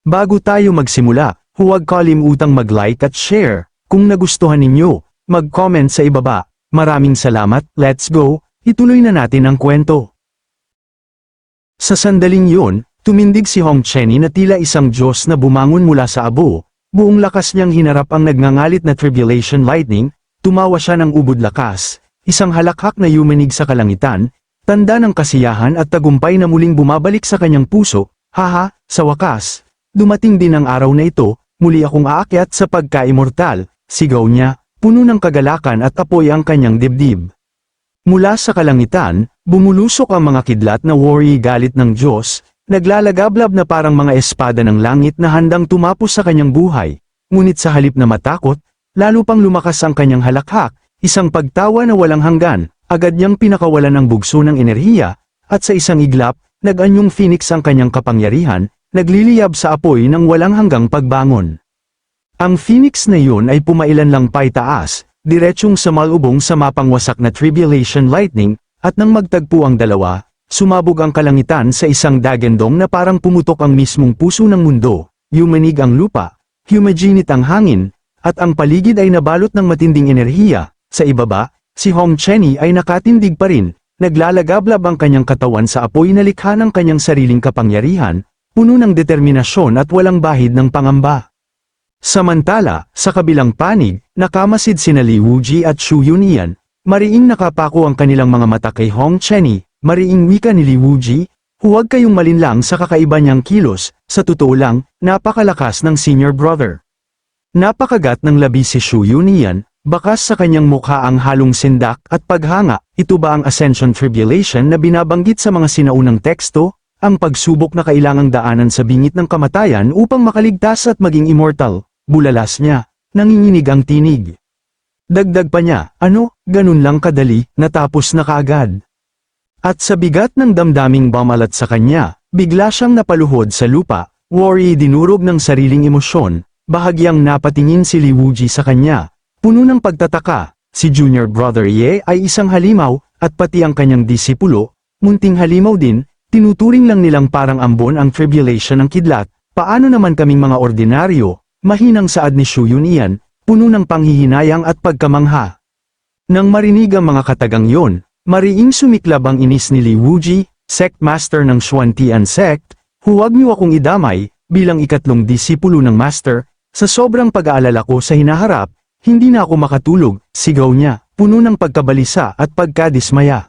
Bago tayo magsimula, huwag kalimutang mag-like at share. Kung nagustuhan ninyo, mag-comment sa ibaba. Maraming salamat, let's go, ituloy na natin ang kwento. Sa sandaling yun, tumindig si Hong Chenny na tila isang Diyos na bumangon mula sa abo. Buong lakas niyang hinarap ang nagngangalit na Tribulation Lightning, tumawa siya ng ubod lakas, isang halakhak na yumanig sa kalangitan, tanda ng kasiyahan at tagumpay na muling bumabalik sa kanyang puso. Haha, sa wakas, dumating din ang araw na ito, muli akong aakyat sa pagka-immortal, sigaw niya, puno ng kagalakan at apoy ang kanyang dibdib. Mula sa kalangitan, bumulusok ang mga kidlat na warrior galit ng Diyos, naglalagablab na parang mga espada ng langit na handang tumapos sa kanyang buhay. Ngunit sa halip na matakot, lalo pang lumakas ang kanyang halakhak, isang pagtawa na walang hanggan, agad niyang pinakawalan ang bugso ng enerhiya, at sa isang iglap, nag-anyong phoenix ang kanyang kapangyarihan, nagliliyab sa apoy ng walang hanggang pagbangon. Ang phoenix na yun ay pumailan lang paitaas, diretsyong sa malubong sa mapangwasak na Tribulation Lightning, at nang magtagpo ang dalawa, sumabog ang kalangitan sa isang dagendong na parang pumutok ang mismong puso ng mundo, yumanig ang lupa, humaginit ang hangin, at ang paligid ay nabalot ng matinding enerhiya. Sa ibaba, si Hong Chenny ay nakatindig pa rin, naglalagablab ang kanyang katawan sa apoy na likha ng kanyang sariling kapangyarihan, puno ng determinasyon at walang bahid ng pangamba. Samantala, sa kabilang panig, nakamasid sina Li Wuji at Xu Yunyan, mariing nakapako ang kanilang mga mata kay Hong Chenny, mariing wika ni Li Wuji, huwag kayong malinlang sa kakaiba niyang kilos, sa totoo lang, napakalakas ng senior brother. Napakagat ng labi si Xu Yunyan, bakas sa kanyang mukha ang halong sindak at paghanga, ito ba ang Ascension Tribulation na binabanggit sa mga sinaunang teksto? Ang pagsubok na kailangang daanan sa bingit ng kamatayan upang makaligtas at maging immortal, bulalas niya, nanginginig ang tinig. Dagdag pa niya, ganun lang kadali, natapos na kaagad. At sa bigat ng damdaming bamalat sa kanya, bigla siyang napaluhod sa lupa, worry dinurog ng sariling emosyon, bahagyang napatingin si Li Wuji sa kanya, puno ng pagtataka, si Junior Brother Ye ay isang halimaw, at pati ang kanyang disipulo, munting halimaw din. Tinuturing lang nilang parang ambon ang tribulation ng kidlat, paano naman kaming mga ordinaryo, mahinang saad ni Xu Yunyan, puno ng panghihinayang at pagkamangha. Nang marinig ang mga katagang yon, mariing sumiklab ang inis ni Li Wuji, sect master ng Xuantian sect, huwag niyo akong idamay, bilang ikatlong disipulo ng master, sa sobrang pag-aalala ko sa hinaharap, hindi na ako makatulog, sigaw niya, puno ng pagkabalisa at pagkadismaya.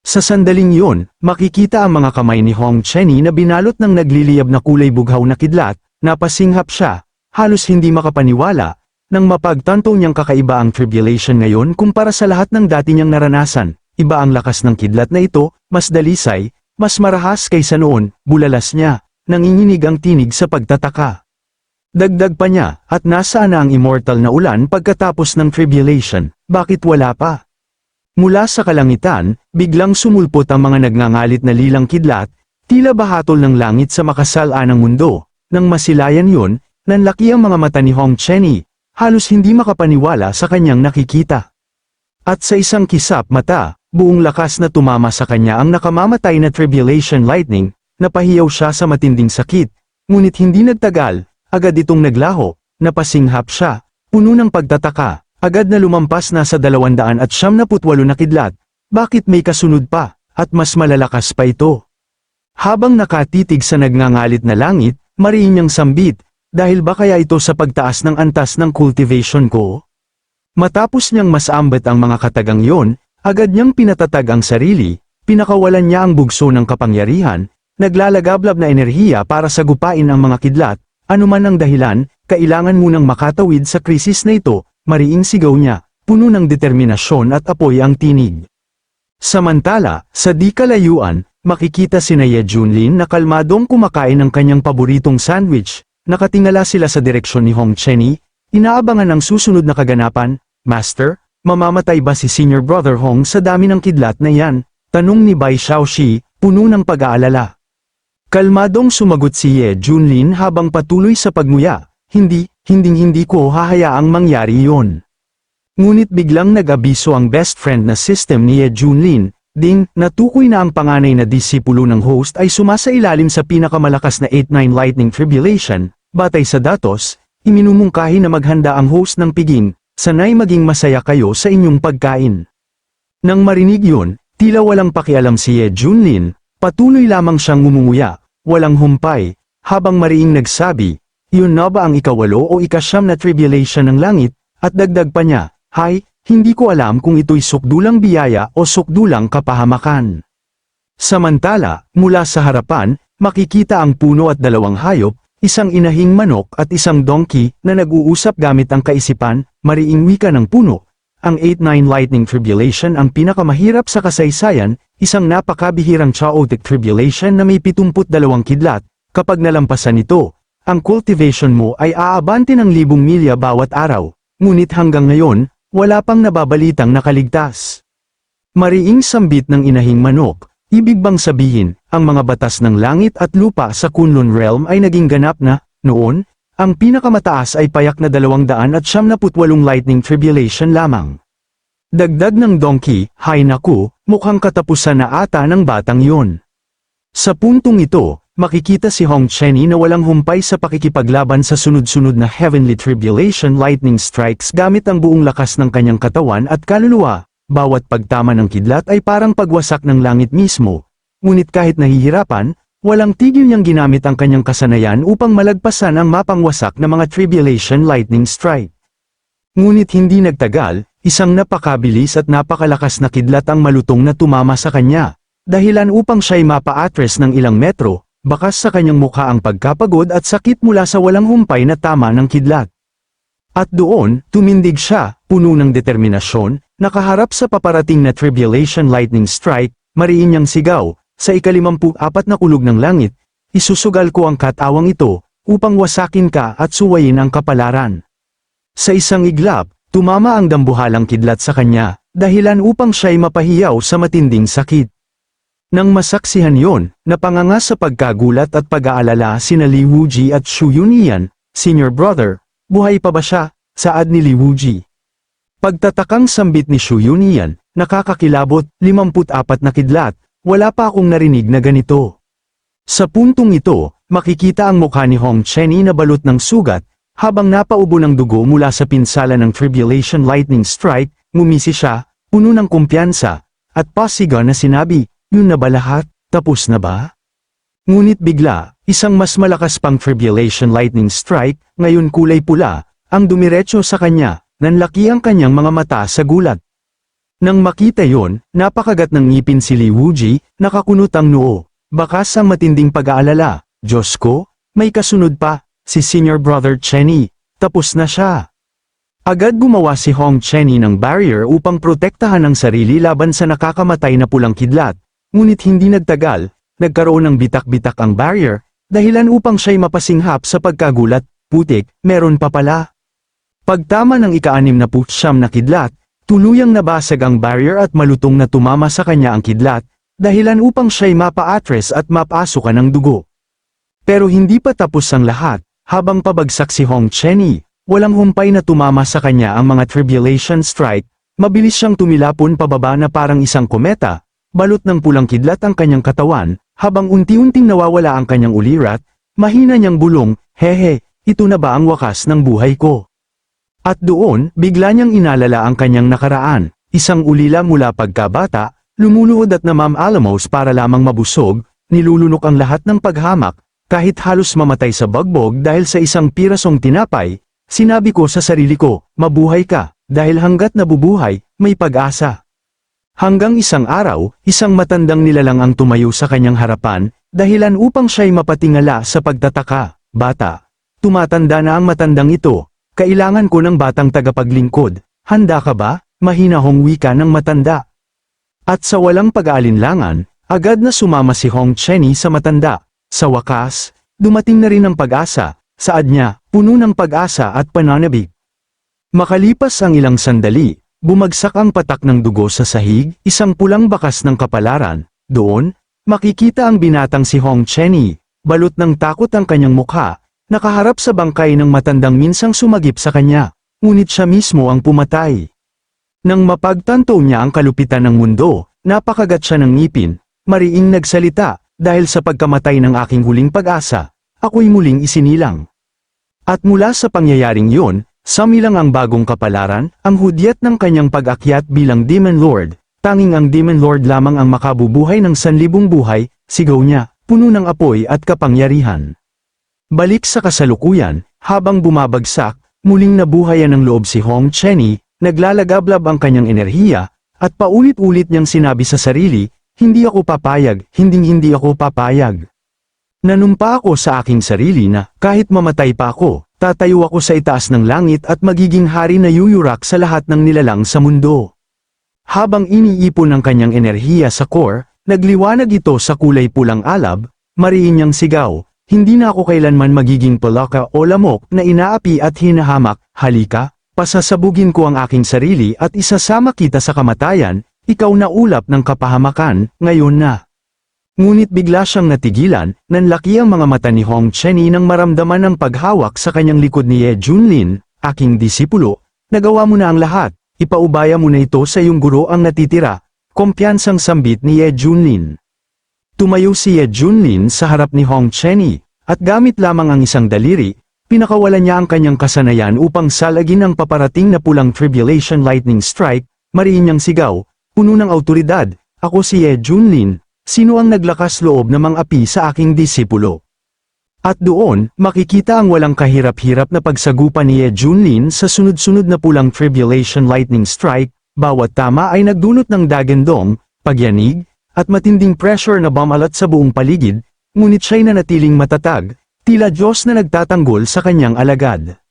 Sa sandaling yun, makikita ang mga kamay ni Hong Chenny na binalot ng nagliliyab na kulay bughaw na kidlat, napasinghap siya, halos hindi makapaniwala, nang mapagtanto niyang kakaiba ang tribulation ngayon kumpara sa lahat ng dati niyang naranasan, iba ang lakas ng kidlat na ito, mas dalisay, mas marahas kaysa noon, bulalas niya, nanginginig ang tinig sa pagtataka. Dagdag pa niya, at nasaan na ang immortal na ulan pagkatapos ng tribulation, bakit wala pa? Mula sa kalangitan, biglang sumulpot ang mga nagngangalit na lilang kidlat, tila bahatol ng langit sa makasalanang mundo. Nang masilayan yun, nanlaki ang mga mata ni Hong Chenny, halos hindi makapaniwala sa kanyang nakikita. At sa isang kisap mata, buong lakas na tumama sa kanya ang nakamamatay na Tribulation Lightning, napahiyaw siya sa matinding sakit, ngunit hindi nagtagal, agad itong naglaho, napasinghap siya, puno ng pagtataka. Agad na lumampas na sa 278 na kidlat, bakit may kasunod pa, at mas malalakas pa ito? Habang nakatitig sa nagngangalit na langit, mariin niyang sambit, dahil ba kaya ito sa pagtaas ng antas ng cultivation ko? Matapos niyang masambat ang mga katagang yon, agad niyang pinatatag ang sarili, pinakawalan niya ang bugso ng kapangyarihan, naglalagablab na enerhiya para sagupain ang mga kidlat, anuman ang dahilan, kailangan munang makatawid sa krisis na ito. Mariing sigaw niya, puno ng determinasyon at apoy ang tinig. Samantala, sa di kalayuan, makikita sina Ye Junlin na kalmadong kumakain ng kanyang paboritong sandwich. Nakatingala sila sa direksyon ni Hong Chenny, inaabangan ang susunod na kaganapan. Master, mamamatay ba si Senior Brother Hong sa dami ng kidlat na yan? Tanong ni Bai Xiaoxi, puno ng pag-aalala. Kalmadong sumagot si Ye Junlin habang patuloy sa pagmuya, hindi ko hahayaang mangyari yon. Ngunit biglang nag-abiso ang best friend na system ni Ye Junlin, Ding, natukoy na ang panganay na disipulo ng host ay sumasailalim sa pinakamalakas na 8-9 lightning tribulation. Batay sa datos, iminumungkahi na maghanda ang host ng piging, sanay maging masaya kayo sa inyong pagkain. Nang marinig yun, tila walang pakialam si Ye Junlin, patuloy lamang siyang ngumunguya, walang humpay, habang mariing nagsabi, yun na ba ang ikawalo o ikasyam na tribulation ng langit, at dagdag pa niya, hay, hindi ko alam kung ito'y sukdulang biyaya o sukdulang kapahamakan. Samantala, mula sa harapan, makikita ang puno at dalawang hayop, isang inahing manok at isang donkey na nag-uusap gamit ang kaisipan, mariing wika ng puno. Ang 8-9 lightning tribulation ang pinakamahirap sa kasaysayan, isang napakabihirang chaotic tribulation na may 72 kidlat. Kapag nalampasan ito, ang cultivation mo ay aabante ng 1,000 milya bawat araw, ngunit hanggang ngayon, wala pang nababalitang nakaligtas. Mariing sambit ng inahing manok, ibig bang sabihin, ang mga batas ng langit at lupa sa Kunlun Realm ay naging ganap na, noon, ang pinakamataas ay payak na 278 lightning tribulation lamang. Dagdag ng donkey, hay naku, mukhang katapusan na ata ng batang yon. Sa puntong ito, makikita si Hong Chenny na walang humpay sa pakikipaglaban sa sunod-sunod na heavenly tribulation lightning strikes gamit ang buong lakas ng kanyang katawan at kaluluwa. Bawat pagtama ng kidlat ay parang pagwasak ng langit mismo. Ngunit kahit nahihirapan, walang tigil niyang ginamit ang kanyang kasanayan upang malagpasan ang mapangwasak na mga tribulation lightning strike. Ngunit hindi nagtagal, isang napakabilis at napakalakas na kidlat ang malutong na tumama sa kanya. Dahilan upang siya'y mapa-atres ng ilang metro, bakas sa kanyang mukha ang pagkapagod at sakit mula sa walang humpay na tama ng kidlat. At doon, tumindig siya, puno ng determinasyon, nakaharap sa paparating na tribulation lightning strike, mariin niyang sigaw, sa ika-54 na kulog ng langit, isusugal ko ang katawang ito, upang wasakin ka at suwayin ang kapalaran. Sa isang iglap, tumama ang dambuhalang kidlat sa kanya, dahilan upang siya'y mapahiyaw sa matinding sakit. Nang masaksihan yon, napanganga sa pagkagulat at pag-aalala sina Li Wuji at Xu Yunyan, senior brother, buhay pa ba siya, saad ni Li Wuji. Pagtatakang sambit ni Xu Yunyan, nakakakilabot, 54 na kidlat, wala pa akong narinig na ganito. Sa puntong ito, makikita ang mukha ni Hong Chenny na balot ng sugat, habang napaubo ng dugo mula sa pinsala ng tribulation lightning strike, ngumisi siya, puno ng kumpiyansa, at pasigaw na sinabi, yun na ba lahat? Tapos na ba? Ngunit bigla, isang mas malakas pang tribulation lightning strike, ngayon kulay pula, ang dumiretso sa kanya, nanlaki ang kanyang mga mata sa gulat. Nang makita yon, napakagat ng ngipin si Li Wuji, nakakunot ang noo, bakas ang matinding pag-aalala, Diyos ko, may kasunod pa, si senior brother Chenny, tapos na siya. Agad gumawa si Hong Chenny ng barrier upang protektahan ang sarili laban sa nakakamatay na pulang kidlat. Ngunit hindi nagtagal, nagkaroon ng bitak-bitak ang barrier, dahilan upang siya'y mapasinghap sa pagkagulat, putik, meron pa pala. Pagtama ng ika-69 na kidlat, tuluyang nabasag ang barrier at malutong na tumama sa kanya ang kidlat, dahilan upang siya'y mapa-atres at mapasukan ng dugo. Pero hindi pa tapos ang lahat, habang pabagsak si Hong Chenny, walang humpay na tumama sa kanya ang mga tribulation strike, mabilis siyang tumilapon pababa na parang isang kometa. Balot ng pulang kidlat ang kanyang katawan, habang unti-unting nawawala ang kanyang ulirat, mahina niyang bulong, hehe, ito na ba ang wakas ng buhay ko? At doon, bigla niyang inalala ang kanyang nakaraan, isang ulila mula pagkabata, lumuluhod at namam-alamos para lamang mabusog, nilulunok ang lahat ng paghamak, kahit halos mamatay sa bagbog dahil sa isang pirasong tinapay, sinabi ko sa sarili ko, mabuhay ka, dahil hanggat nabubuhay, may pag-asa. Hanggang isang araw, isang matandang nilalang ang tumayo sa kanyang harapan, dahilan upang siya'y mapatingala sa pagtataka. Bata, tumatanda na ang matandang ito, kailangan ko ng batang tagapaglingkod, handa ka ba? Mahinahong wika ng matanda. At sa walang pag-aalinlangan, agad na sumama si Hong Chenny sa matanda. Sa wakas, dumating na rin ang pag-asa, saad niya, puno ng pag-asa at pananabik. Makalipas ang ilang sandali, bumagsak ang patak ng dugo sa sahig, isang pulang bakas ng kapalaran. Doon, makikita ang binatang si Hong Chenny, balot ng takot ang kanyang mukha, nakaharap sa bangkay ng matandang minsang sumagip sa kanya, ngunit siya mismo ang pumatay. Nang mapagtanto niya ang kalupitan ng mundo, napakagat siya ng ngipin, mariing nagsalita, dahil sa pagkamatay ng aking huling pag-asa, ako'y muling isinilang. At mula sa pangyayaring yun, samilang ang bagong kapalaran, ang hudyat ng kanyang pag-akyat bilang Demon Lord, tanging ang Demon Lord lamang ang makabubuhay ng 1,000 buhay, sigaw niya, puno ng apoy at kapangyarihan. Balik sa kasalukuyan, habang bumabagsak, muling nabuhayan ng loob si Hong Chenny, naglalagablab ang kanyang enerhiya, at paulit-ulit niyang sinabi sa sarili, hindi ako papayag, hindi ako papayag. Nanumpa ako sa aking sarili na, kahit mamatay pa ako, tatayo ako sa itaas ng langit at magiging hari na yuyurak sa lahat ng nilalang sa mundo. Habang iniipon ang kanyang enerhiya sa core, nagliwanag ito sa kulay pulang alab, mariin niyang sigaw, hindi na ako kailanman magiging palaka o lamok na inaapi at hinahamak, halika, pasasabugin ko ang aking sarili at isasama kita sa kamatayan, ikaw na ulap ng kapahamakan, ngayon na. Ngunit bigla siyang natigilan, nanlaki ang mga mata ni Hong Chenny nang maramdaman ang paghawak sa kanyang likod ni Ye Junlin, aking disipulo, nagawa mo na ang lahat, ipaubaya mo na ito sa iyong guro ang natitira, kumpiyansang sambit ni Ye Junlin. Tumayo si Ye Junlin sa harap ni Hong Chenny, at gamit lamang ang isang daliri, pinakawalan niya ang kanyang kasanayan upang salagin ang paparating na pulang Tribulation Lightning Strike, mariin niyang sigaw, puno ng autoridad, ako si Ye Junlin, sino ang naglakas loob na mang-api sa aking disipulo? At doon, makikita ang walang kahirap-hirap na pagsagupa ni Ye Junlin sa sunod-sunod na pulang Tribulation Lightning Strike, bawat tama ay nagdulot ng dagandong, pagyanig, at matinding pressure na bumalat sa buong paligid, ngunit siya'y nanatiling matatag, tila Diyos na nagtatanggol sa kanyang alagad.